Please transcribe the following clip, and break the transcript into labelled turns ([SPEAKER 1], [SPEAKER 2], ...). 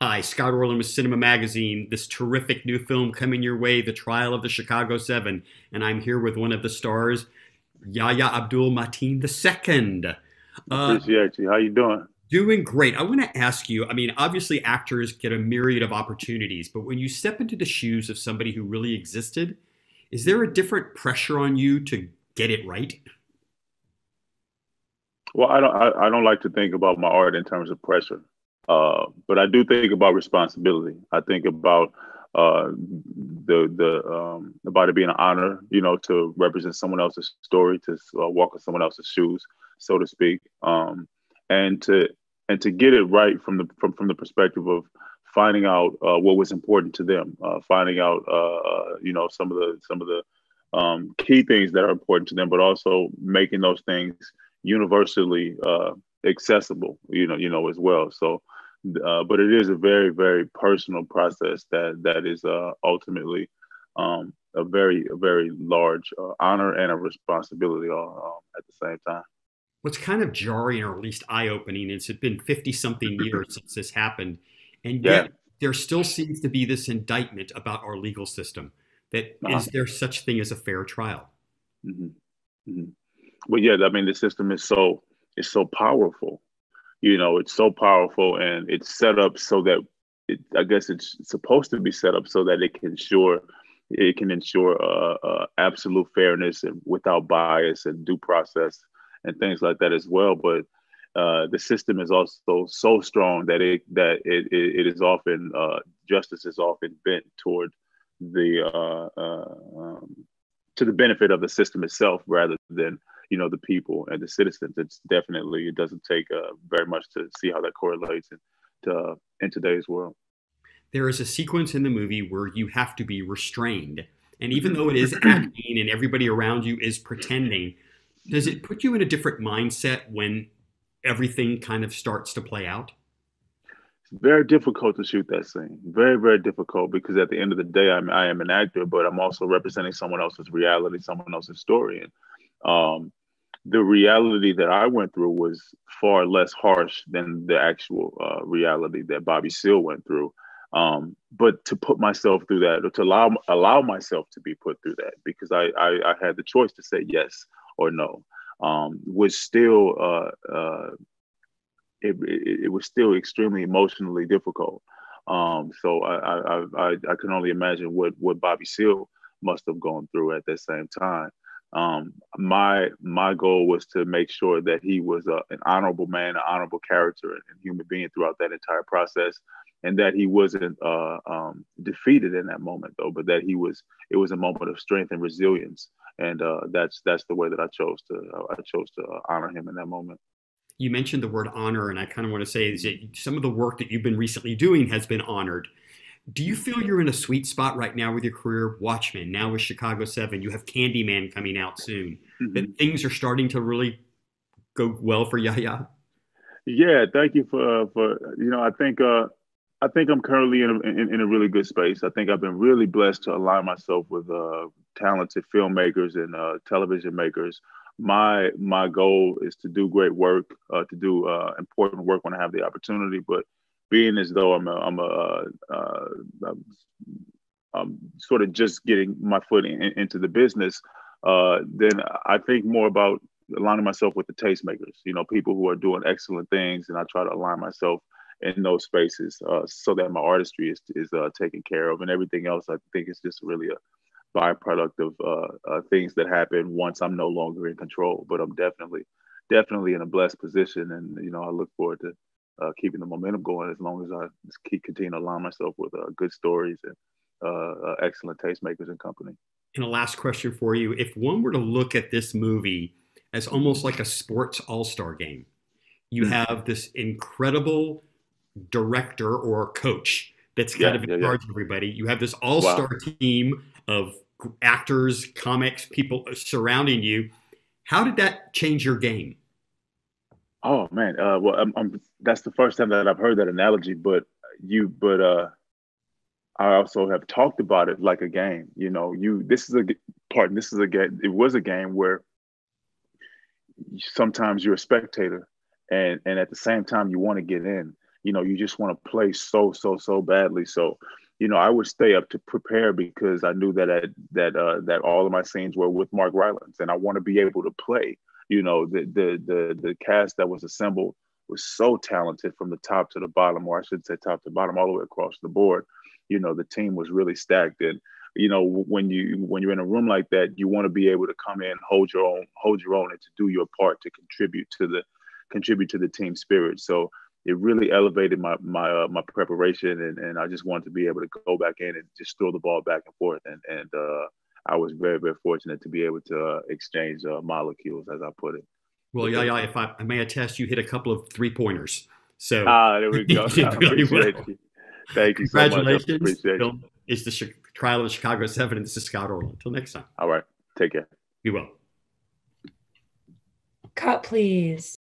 [SPEAKER 1] Hi, Scott Orlin with CINEMA-Magazin. This terrific new film coming your way, The Trial of the Chicago Seven. And I'm here with one of the stars, Yahya Abdul-Mateen II. Uh,
[SPEAKER 2] Appreciate you. How you doing?
[SPEAKER 1] Doing great. I want to ask you, I mean, obviously actors get a myriad of opportunities, but when you step into the shoes of somebody who really existed, is there a different pressure on you to get it right?
[SPEAKER 2] Well, I don't like to think about my art in terms of pressure, but I do think about responsibility. I think about the about it being an honor, to represent someone else's story, to walk in someone else's shoes, so to speak, and to get it right from the perspective of finding out what was important to them, finding out some of the key things that are important to them, but also making those things universally accessible, as well. So, but it is a very, very personal process that is ultimately a very large honor and a responsibility all at the same time.
[SPEAKER 1] What's kind of jarring, or at least eye-opening, is it's been 50 something years since this happened, and
[SPEAKER 2] Yeah.
[SPEAKER 1] yet there still seems to be this indictment about our legal system, that
[SPEAKER 2] Uh-huh.
[SPEAKER 1] is there such thing as a fair trial?
[SPEAKER 2] hmm hmm But yeah, I mean, the system is so powerful. It's so powerful, and it's set up so that I guess it's supposed to be set up so that it can ensure absolute fairness and without bias and due process and things like that as well. But the system is also so strong that it is often justice is often bent toward the to the benefit of the system itself rather than the people and the citizens. It doesn't take very much to see how that correlates in today's world.
[SPEAKER 1] There is a sequence in the movie where you have to be restrained, and even
[SPEAKER 2] Mhm.
[SPEAKER 1] though it is acting and everybody around you is pretending, does it put you in a different mindset when everything kind of starts to play out?
[SPEAKER 2] It's very difficult to shoot that scene. Very, very difficult because at the end of the day, I am an actor, but I'm also representing someone else's reality, someone else's story. And the reality that I went through was far less harsh than the actual reality that Bobby Seale went through. But to put myself through that, or to allow myself to be put through that, because I had the choice to say yes or no, was still it was still extremely emotionally difficult. So I can only imagine what Bobby Seale must have gone through at that same time. My goal was to make sure that he was an honorable man, an honorable character, and human being throughout that entire process, and that he wasn't defeated in that moment though, but that it was a moment of strength and resilience, and that's the way that I chose to honor him in that moment.
[SPEAKER 1] You mentioned the word honor, and I kind of want to say is that some of the work that you've been recently doing has been honored. Do you feel you're in a sweet spot right now with your career? Watchmen, now with Chicago 7, you have Candyman coming out soon. That
[SPEAKER 2] Mhm.
[SPEAKER 1] things are starting to really go well for Yahya?
[SPEAKER 2] Yeah, thank you for. I think I'm currently in a really good space. I think I've been really blessed to align myself with talented filmmakers and television makers. My goal is to do great work, to do important work when I have the opportunity. But being as though I'm sort of just getting my foot into the business, then I think more about aligning myself with the tastemakers, people who are doing excellent things, and I try to align myself in those spaces so that my artistry is taken care of, and everything else I think is just really a byproduct of things that happen once I'm no longer in control. But I'm definitely in a blessed position, and I look forward to keeping the momentum going as long as I just keep continue to align myself with good stories and excellent tastemakers and company.
[SPEAKER 1] And a last question for you. If one were to look at this movie as almost like a sports all-star game, you
[SPEAKER 2] Mm.
[SPEAKER 1] have this incredible director or coach that's kind
[SPEAKER 2] Yeah,
[SPEAKER 1] of in
[SPEAKER 2] yeah, yeah.
[SPEAKER 1] charge of everybody. You have this all-star
[SPEAKER 2] Wow.
[SPEAKER 1] team of actors, comics, people surrounding you. How did that change your game?
[SPEAKER 2] Oh man. Well, that's the first time that I've heard that analogy. But I also have talked about it like a game. This is a part. This is a game. It was a game where sometimes you're a spectator, and at the same time you want to get in. you just want to play so badly. So, I would stay up to prepare because I knew that all of my scenes were with Mark Rylance, and I want to be able to play. The cast that was assembled was so talented from the top to the bottom, or I should say top to bottom, all the way across the board. The team was really stacked, and when you're in a room like that, you want to be able to come in, hold your own, and to do your part to contribute to the team spirit. So it really elevated my preparation, and I just wanted to be able to go back in and just throw the ball back and forth. And I was very, very fortunate to be able to exchange molecules, as I put it.
[SPEAKER 1] Well, yeah, if I may attest, you hit a couple of 3-pointers. So
[SPEAKER 2] there we go. I appreciate you. Thank you so much.
[SPEAKER 1] Congratulations.
[SPEAKER 2] Appreciate it.
[SPEAKER 1] It's the trial of the Chicago 7, and this is Scott Orlin. Until next time.
[SPEAKER 2] All right. Take care.
[SPEAKER 1] You will.
[SPEAKER 3] Cut, please.